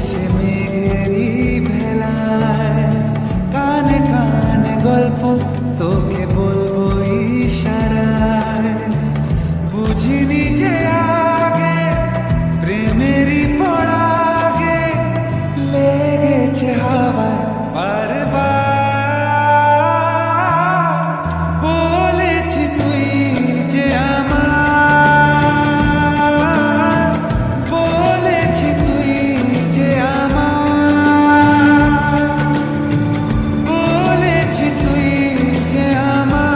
সে মেঘেরই ভেলায় কানে কানে গল্প তোকে বলবো ইশারায়। বুঝিনি যে আগে প্রেমেরই পরাগে লেগেছে হাওয়ায় বারবার। বলেছি তুই যে আমার, বলেছি তুই যে আমার, বলেছি তুই যে আমার,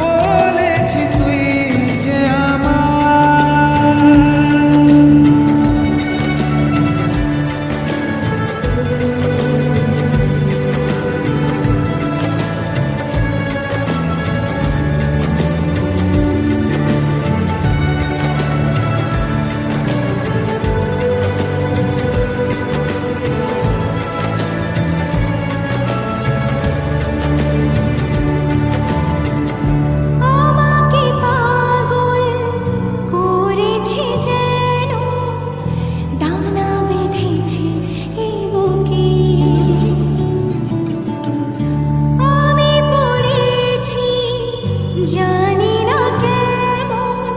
বলেছি তুই যে আমার। আমাকে পাগল করেছে যেন ডানা বেঁধেছে এই বুকে। আমি পড়েছি জানি না কেমন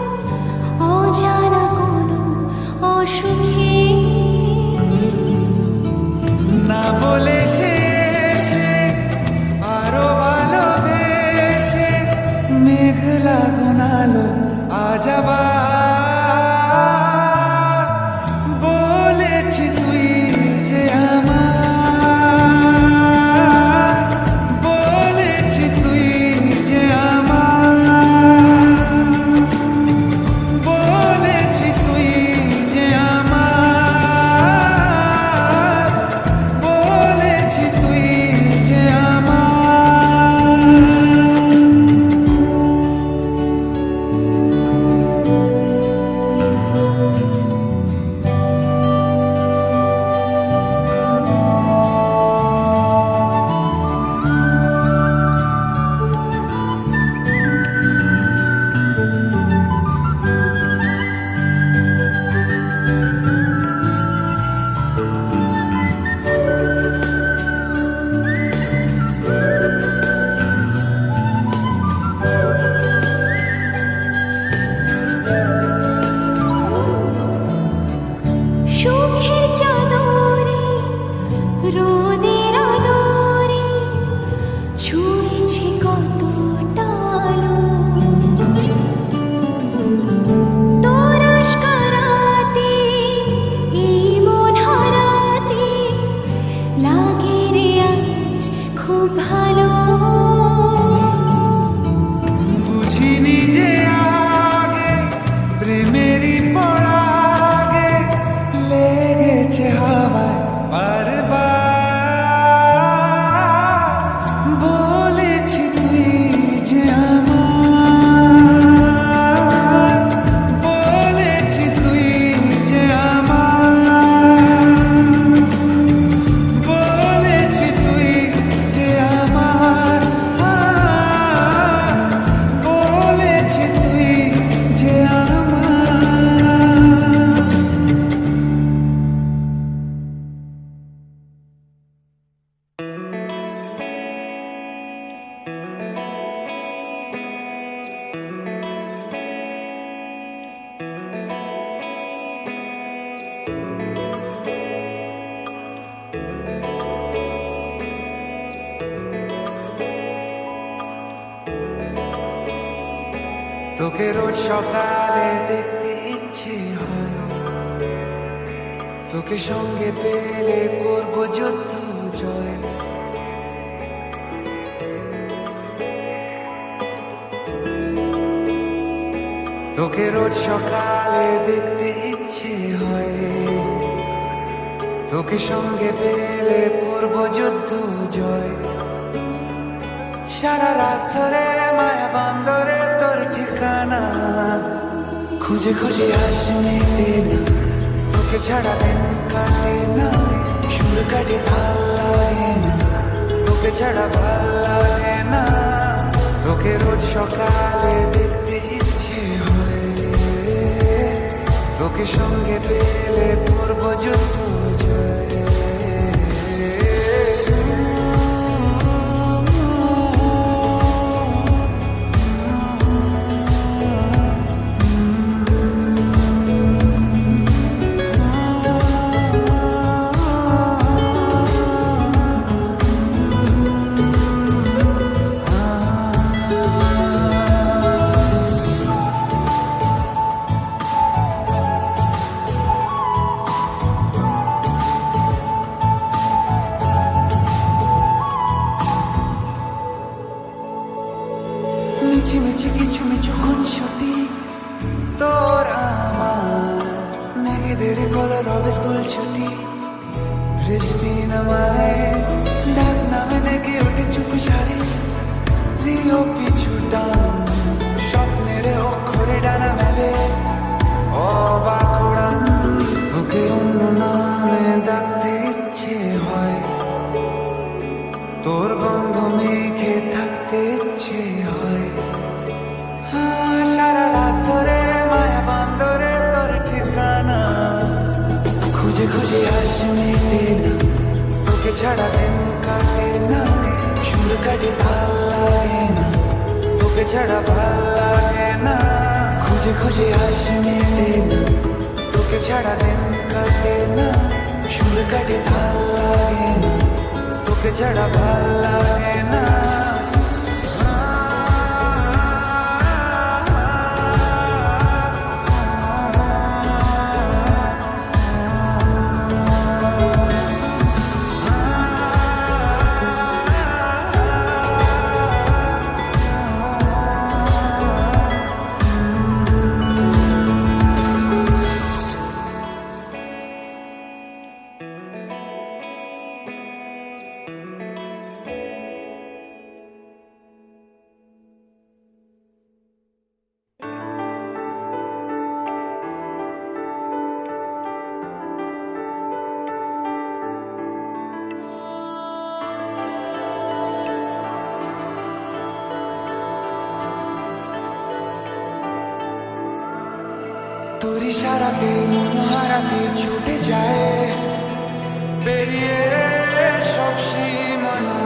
অজানা কোনো অসুখে। না বলে শেষে আরো ভালোবেসে মেঘলা গুনালো আজ আবার। বলেছি তুই যে আমার, বলেছি তুই যে আমার, বলেছি তুই যে আমার, বলেছি তুই যে আমার। সুখের চাদরে রোদের আদরে ছুঁয়েছে কতটা আলো। তোর আশকারাতে এই মন হারাতে লাগে রে আজ খুব ভালো। বুঝিনি যে আগে প্রেমেরই পরাগে লেগেছে হাওয়ায় বারবার। বলেছি তুই যে আমার, বলেছি তুই যে আমার, বলেছি তুই যে আমার, বলেছি তুই যে আমার। তোকে রোজ সকালে দেখতে ইচ্ছে হয়, তোকে সঙ্গে পেলে করব যুদ্ধ জয়। তোকে রোজ সকালে দেখতে ইচ্ছে হয়, তোকে সঙ্গে পেলে করব যুদ্ধ জয়। সারা রাত ধরে মায়া বান্দরে তোর ঠিকানা খুঁজে খুঁজে আসে মেটে না। তোকে ছাড়া দিন কাটে না, সুর কাটে তাল লাগে না, তোকে ছাড়া ভাল লাগে না। তোকে রোজ সকালে দেখতে ইচ্ছে হয়, তোকে সঙ্গে পেলে পূর্ব যুদ্ধ জয়। মিছিমিছি কিছু মিছু খুনসুটি তোর আমার, মেঘেদের কলর হবে স্কুল ছুটি, বৃষ্টি নামায় ডাক নামে ডেকে ওঠে চুপি সারে, প্রিয় পিছু টান স্বপ্নের অক্ষরে ডানা মেলে, অবাক উড়ান ওকে অন্য নামে ডাকতে ইচ্ছে হয়, তোর গন্ধ মেঘে থাকতে ইচ্ছে হয়। সারা রাত ধরে মায়া বান্দরে তোর ঠিকানা, খুঁজে খুঁজে আসে মেটে না, তোকে ছাড়া দিন কাটে না, সুর কাটে তাল লাগে না, তোকে ছাড়া ভাল লাগে না, খুঁজে খুঁজে আসে মেটে না, তোকে ছাড়া দিন কাটে না, সুর কাটে তাল লাগে না, তোকে ছাড়া ভাল লাগে না। তোর ইশারাতে মন হারাতে ছুটে যায়, বেরিয়ে সব সীমানা,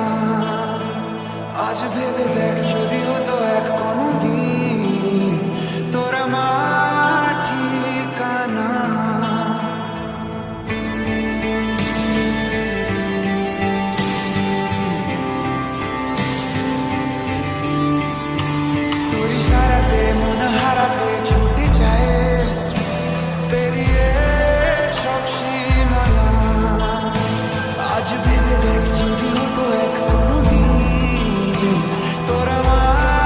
আজ ভেবে দেখ যদি হতো এক কোনদিন তোর আমার ঠিকানা। তোর ইশারাতে মন হারাতে ছুটে যায়, বেরিয়ে সব সীমানা, আজ ভেবে দেখ যদি হতো এক কোনদিন তোর আমার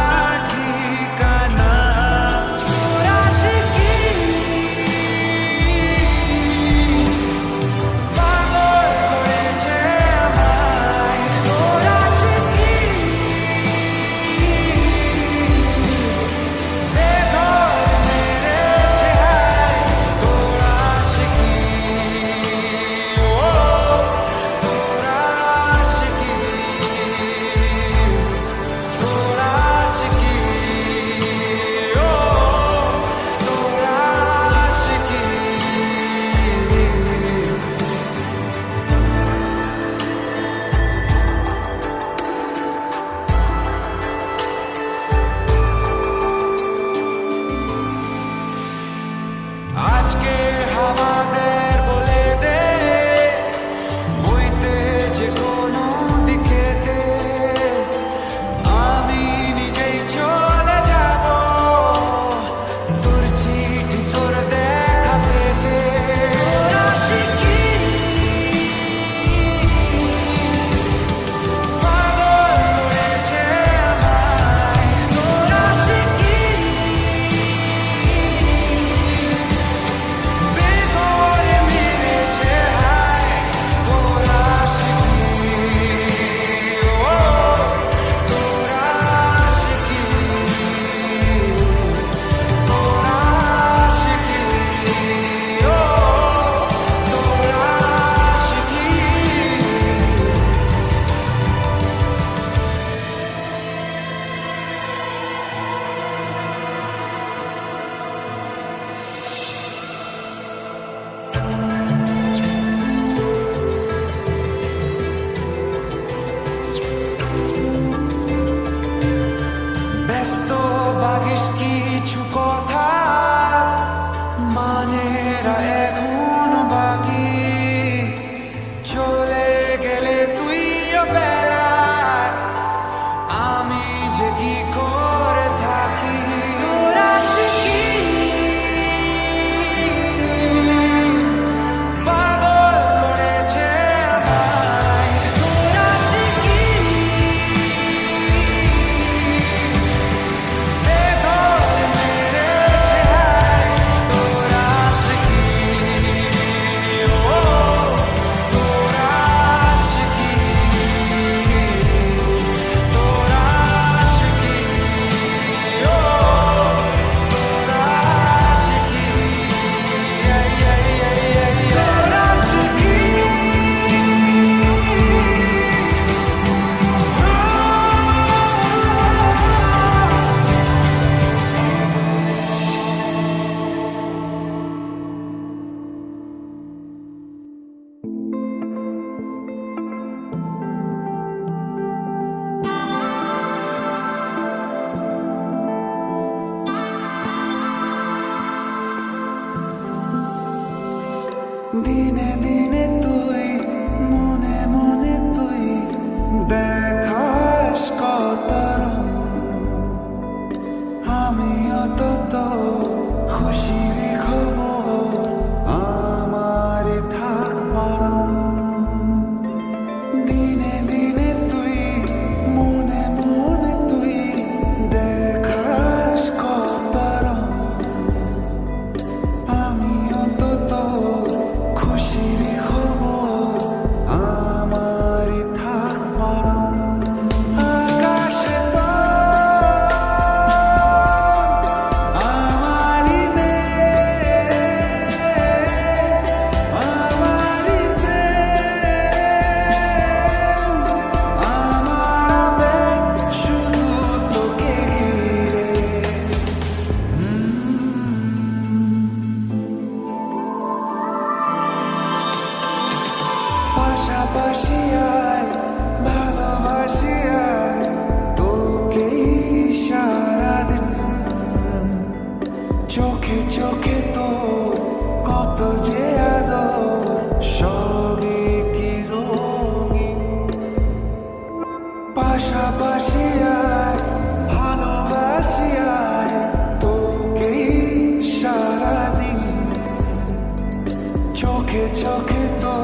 ব্যস্ত বাগিস কিছু কথা মানেরা এখনো বাকি চলে গেলে তুইও বেড়ায় আমি যে কি করে থাকি তোর আশিকি পাগল করেছে আমায় তোর আশিকি বেঘর মেরেছে হায় তোর আশিকি ও তোর আশিকি তোর আশিকি ও তোর আশিকি তোর আশিকি দিনে দিনে তুই মনে মনে তুই দেখাস কত রং আমিও তো খুশির খবর আমার থাক বরং দিনে দিনে তুই মনে মনে তুই দেখাস কত রং আমিও তো খুশির খবর আমার থাক বরং আকাশে তো আমারই আমারই প্রেম আমার আবেগ শুধু তোকে ঘিরে পাশাপাশি আয় ভালোবাসি আয় তোকে সারাদিন চোখে চোখে তো কত যে আদর সবই কি রঙিন পাশাপাশি আয় ভালোবাসি আয় তোকে সারাদিন চোখে চোখে তো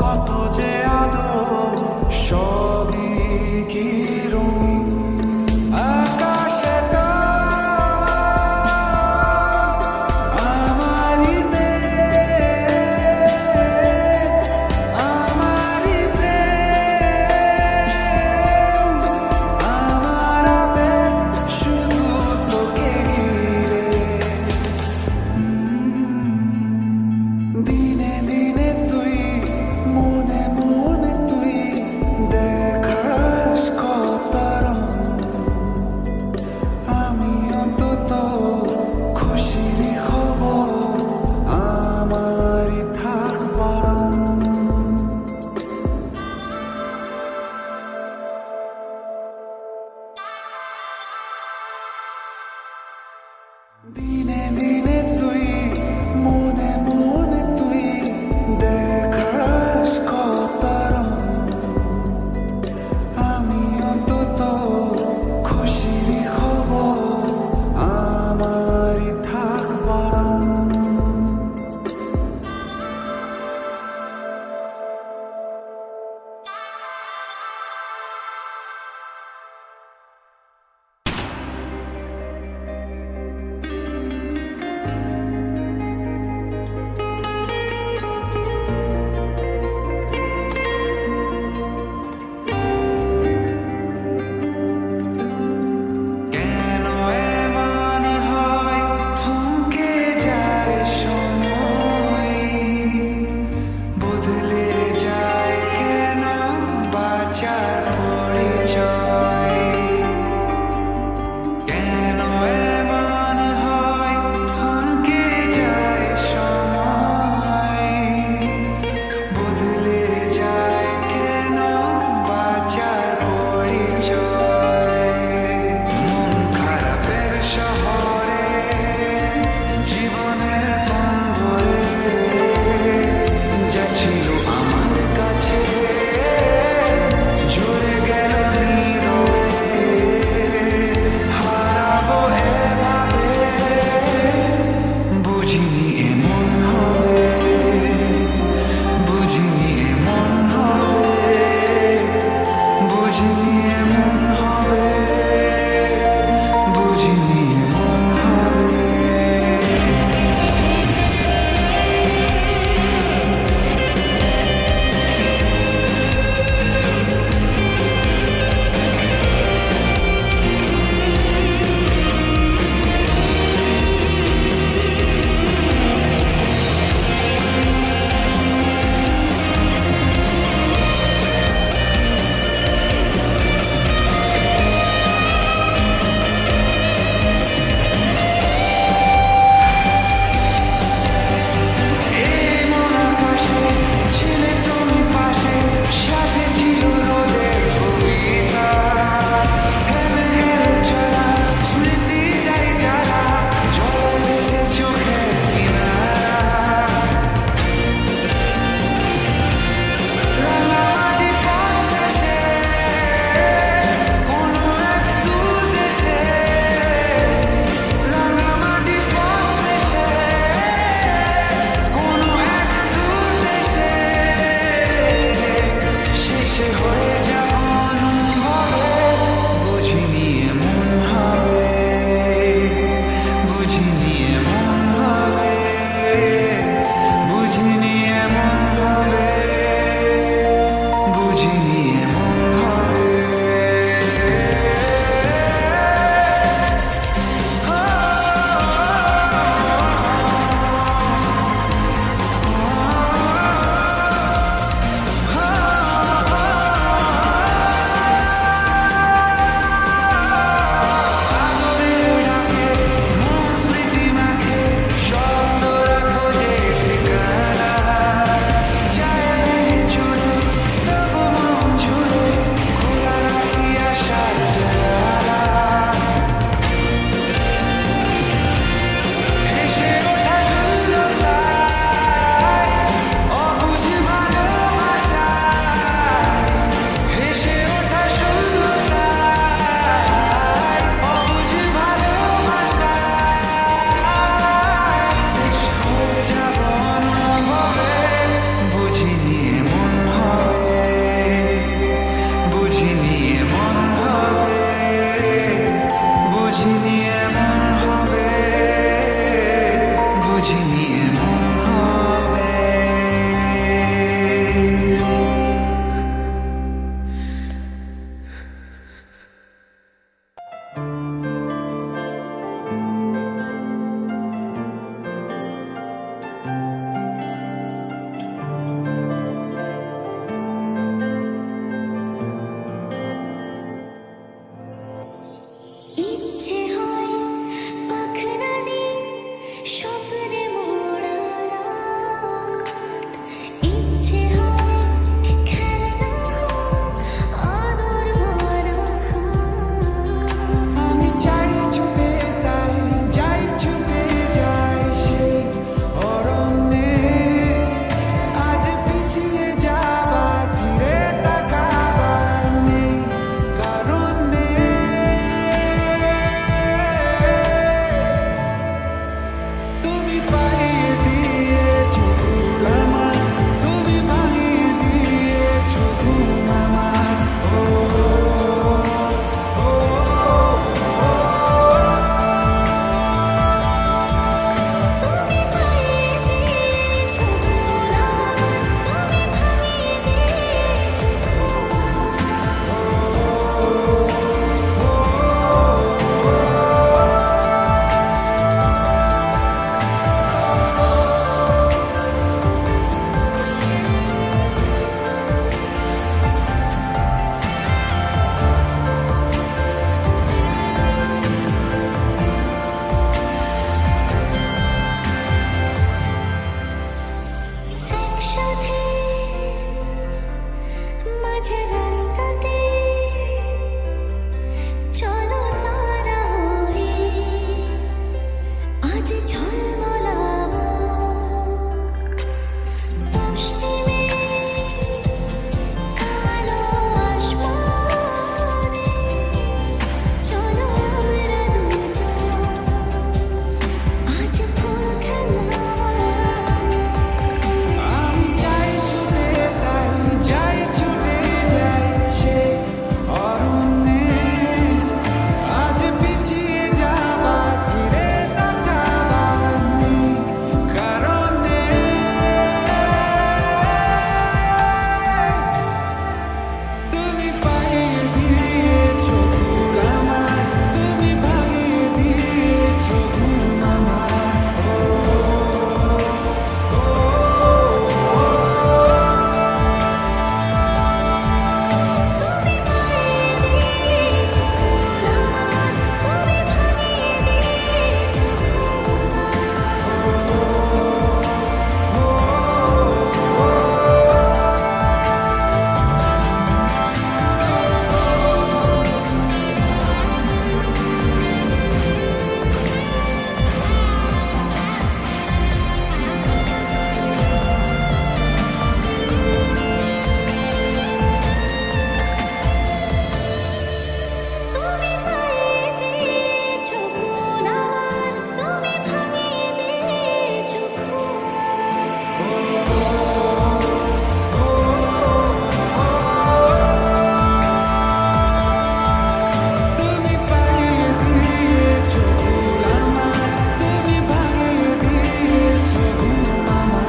কত যে আদর সবই কি রঙিন আকাশে তো আমারই মেঘ আমারই প্রেম আমার আবেগ শুধু তোকে ঘিরে দিনে দিনে তুই মনে মনে তুই দেখাস কত রং আমিও তো খুশির খবর আমার থাক বরং দিনে দিনে তুই মনে মনে তুই দেখাস কত রং আমিও তো খুশির খবর আমার থাক বরং ইচ্ছে হয় পাখনা দিয়ে স্বপ্নে মোড়া রাত, ইচ্ছে হয় খেলনা হোক আদর ভরা হাত। আমি চাই ছুটে তাই যাই ছুটে যাই সেই অরণ্যে, আজ পিছিয়ে যাবার ফিরে তাকাবার নেই কারণ তুমি পাইয়ে দিয়েছো ভুল আমার, তুমি ভাঙিয়ে দিয়েছো ঘুম আমার। ও তুমি পাইয়ে দিয়েছো ভুল আমার, তুমি ভাঙিয়ে দিয়েছো ঘুম আমার। একসাথে মাঝে রাস্তাতে চলো তারা হয়ে আজ ঝলমলাবো পশ্চিমে কালো আসমানে, চলো আমরা দুজন আজ কোনো খেলা। আমি চাই ছুটে তাই যাই ছুটে যাই সেই অরণ্যে, আজ পিছিয়ে যাবার ফিরে তাকাবার নেই কারণ তুমি পাইয়ে দিয়েছো ভুল আমার, তুমি ভাঙিয়ে দিয়েছো ঘুম আমার। তুমি পাইয়ে দিয়েছো ভুল আমার, তুমি ভাঙিয়ে দিয়েছো ঘুম আমার। তুমি পাইয়ে দিয়েছো ভুল আমার, তুমি ভাঙিয়ে দিয়েছো ঘুম আমার। তুমি পাইয়ে দিয়েছো ভুল আমার, তুমি ভাঙিয়ে দিয়েছো ঘুম আমার।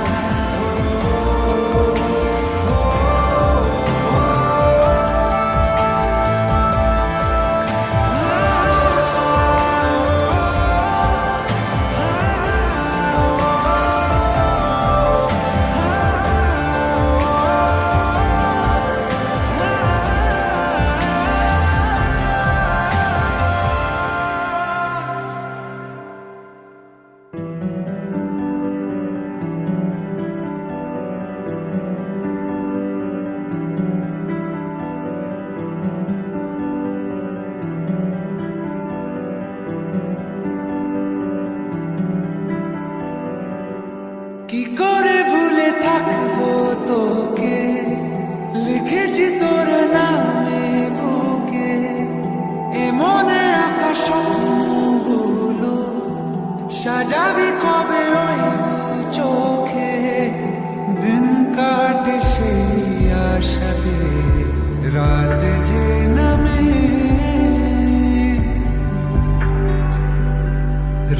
কি করে ভুলে থাকবো তোকে, লিখেছি তোর নামে বুকে, এ মনে আঁকা স্বপ্নগুলো সাজাবি কবে ওই দু চোখে, দিন কাটে সেই আশাতে রাত যে নামে,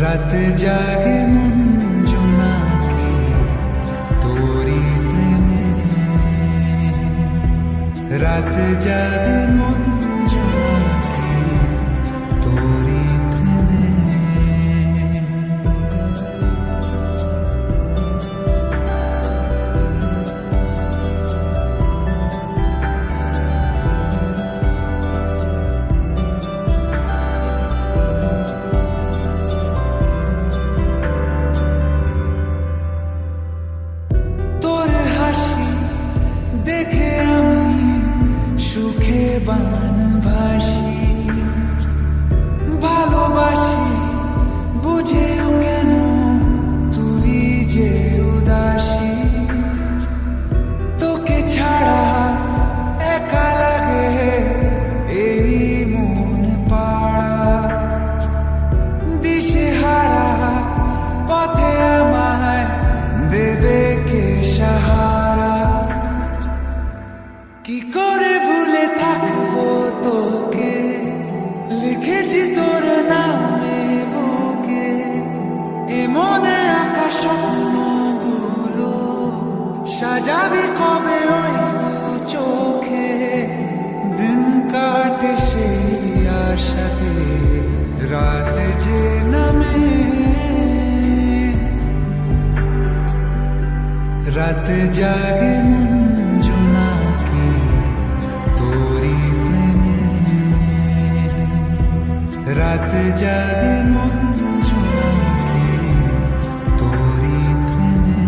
রাত জাগে মন জোনাকি তোরি প্রেমে, রাত জাগে মন জোনাকি তোরি প্রেমে। যে নামে রাত জাগে মন জোনাকি তোরি প্রেমে রাত জাগে মন জোনাকি তোরি প্রেমে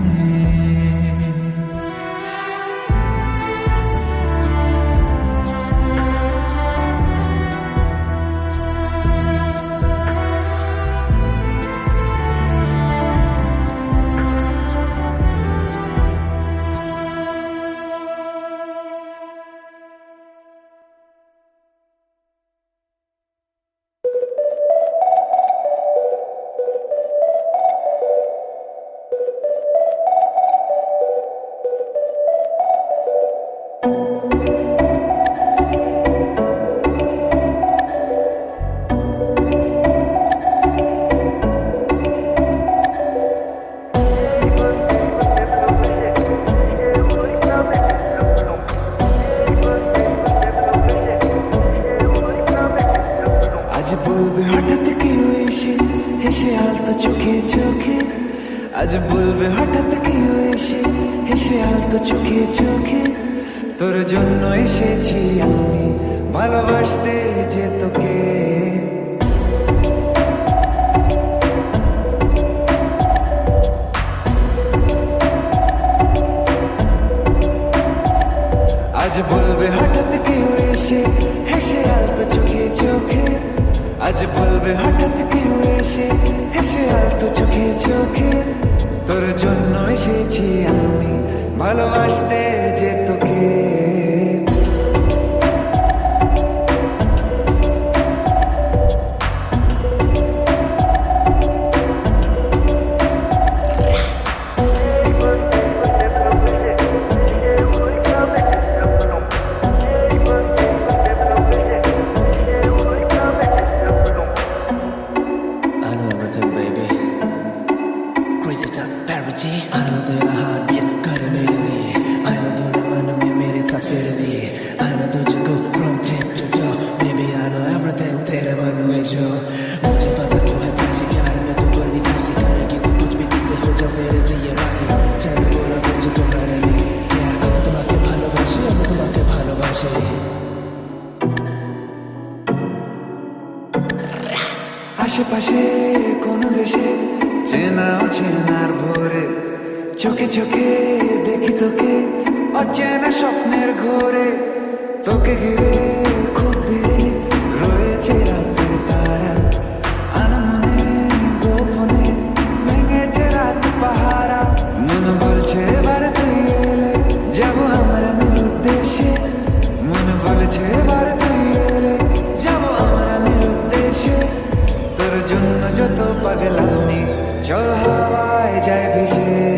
বলবে হঠাৎ কেউ এসে হেসে আলতো চোখে চোখে আজ বলবে হঠাৎ কেউ এসে হেসে আলতো চোখে চোখে তোর জন্য এসেছি আমি ভালোবাসতে যে তোকে আজ বলবে হঠাৎ কেউ এসে হেসে আলতো চোখে চোখে আজ বলবে হঠাৎ কেউ এসে হেসে আলতো চোখে চোখে তোর জন্য এসেছি আমি ভালোবাসতে যে তোকে আশেপাশে কোন দেশে চেনাও চেনার ভোরে চোখে চোখে দেখি তোকে অচেনা স্বপ্নের ঘোরে তোকে ঘিরে খুব ভিড়ে রয়েছে রাতের তারা আনমনে গোপনে ভেঙেছে রাত পাহারা মন বলছে এবার তুই এলে যাবো আমার উদ্দেশ্যে মন বলছে এবার তুই এলে যাবো আমার উদ্দেশ্যে তোর জন্য যত পাগলামি চল হাওয়ায় যায় ভেসে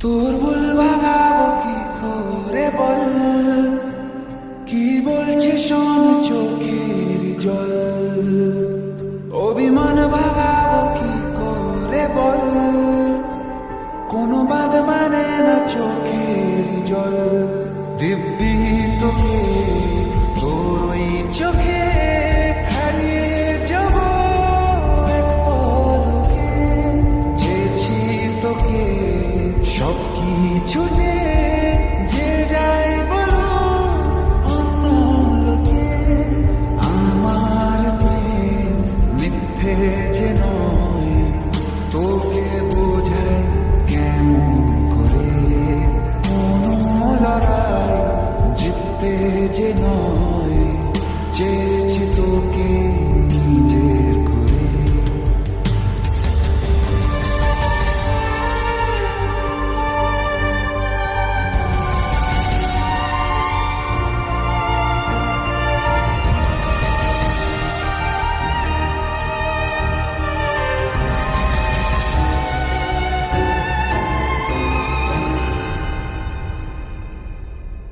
তোর ভুল ভাঙাবো কি করে বল কি বলছে শোন চোখের জল অভিমান ভাঙাবো কি করে বল কোনো বাঁধ মানে না চোখের জল দিব্যি তোকে তোর ওই চোখে হারিয়ে যাব এক পলকে চেয়েছি তোকে সব কিছুতে যে যাই বলো অন্য লোকে আমার প্রেম মিথ্যে যে নয় তোকে বোঝায় কেমন করে কোনো লড়াই যে নয়, চেয়েছি তোকে নিজের করে।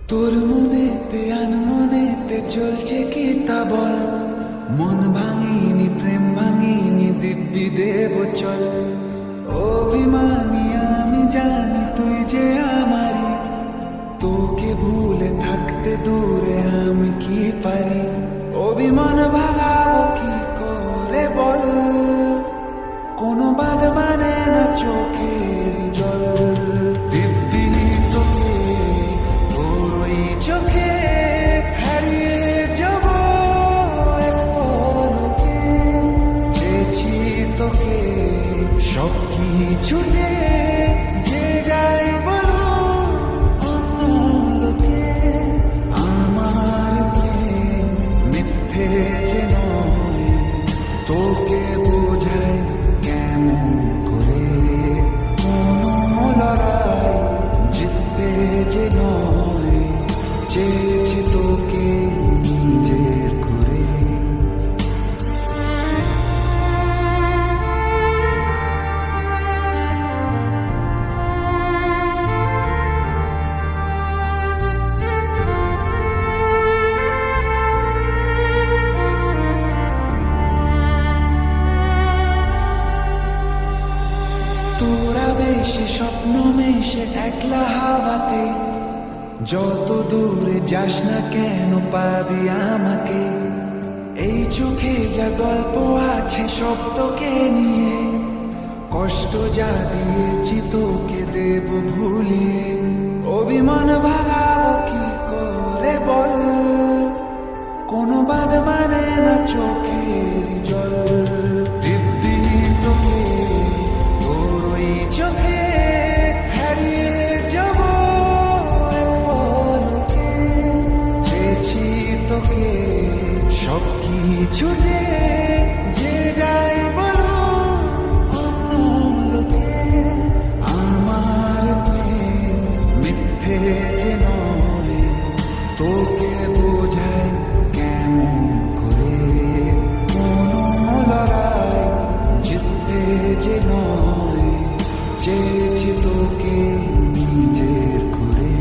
তোর মনেতে আনমনেতে চলছে কি তা বল, মন ভাঙিনি প্রেম ভাঙিনি দিব্যি দেব চল। অভিমানী আমি জানি তুই যে আমারই, তোকে ভুলে থাকতে দূরে আমি কি পারি। অভিমান ভাগাবো কি করে বল, কোনো বাঁধ মানে না চোখের জল। দিব্যি তোকে তোর ওই চোখে হারিয়ে যাব এক পলকে। চেয়েছি তোকে সব কিছুতে, যে যাই বলো অন্য লোকে। আমার প্রেম মিথ্যে যে নয়, তোকে বোঝাই কেমন করে। কোনো লড়াই জিততে যে নয়, চেয়েছি তোকে নিজের করে। তোরা বেশি স্বপ্ন মেশে একলা হাওয়াতে, যত দূরে যাস না কেন পাবি আমাকে। এই চোখে যা গল্প আছে সব তোকে নিয়ে, কষ্ট যা দিয়েছি তোকে দেব ভুলিয়ে। অভিমান ভাগাবো কি করে বল, কোনো বাঁধ মানে না চোখের জল। দিব্যি তোকে তোর ওই চোখে হারিয়ে যাব এক পলকে। চেয়েছি তোকে সব কিছুতে, যে যাই বলো অন্য লোকে। আমার প্রেম মিথ্যে যে নয়, তোকে বোঝাই কেমন করে। কোনো লড়াই জিততে যে নয়, চেয়েছি তোকে নিজের করে।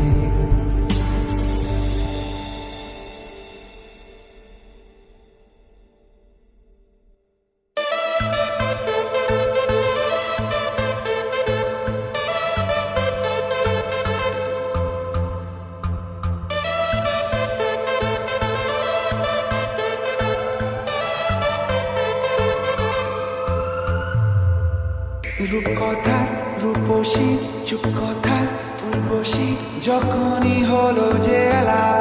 রূপকথার রূপসী চুপ কথার উর্বশী, যখনই হলো যে আলাপ।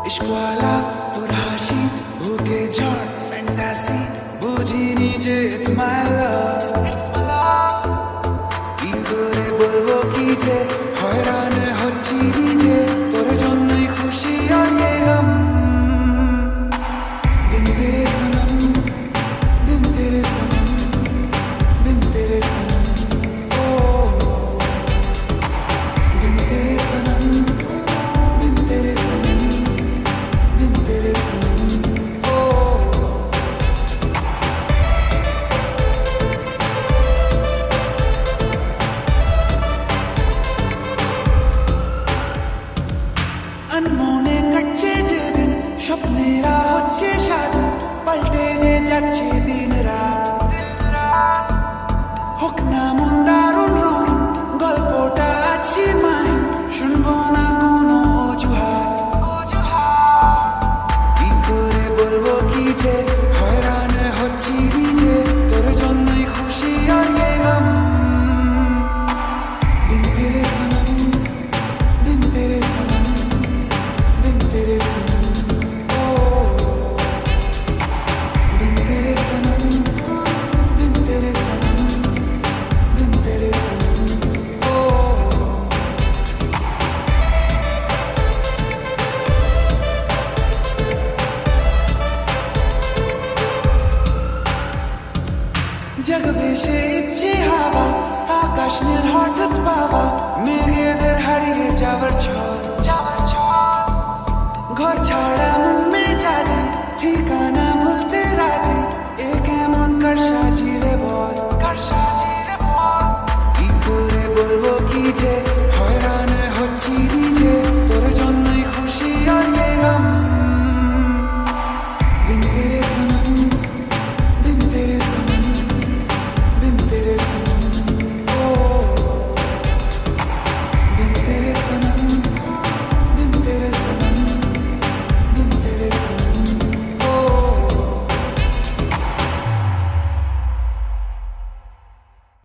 ইশকওয়ালা তোর হাসি বুকে ঝড় ফ্যান্টাসি, বুঝিনি যে ইটস মাই লাভ। কি করে বলবো কি যে হয়রান হচ্ছি নিজে, তোর জন্যই খুশি আর ये गम। দিন তেরে সনম, দিন তেরে সনম, দিন তেরে সনম, ও দিন তেরে সনম, দিন তেরে সনম, দিন তেরে সনম, ও। আনমনে কাটছে যে দিন, স্বপ্নেরা হচ্ছে স্বাধীন, পাল্টে যে যাচ্ছে দিন রাত। হোক না মন দারুণ রঙিন, গল্পটা আছে মাই, শুনবো না কোনো অজুহাত। কি করে বলবো কি যে হয়রান হচ্ছি নিজে, তোর জন্যই খুশি আর ये गम। দিন তেরে সনম, দিন তেরে সনম, দিন তেরে সনম, ও দিন তেরে সনম, দিন তেরে সনম, দিন তেরে ছাড়া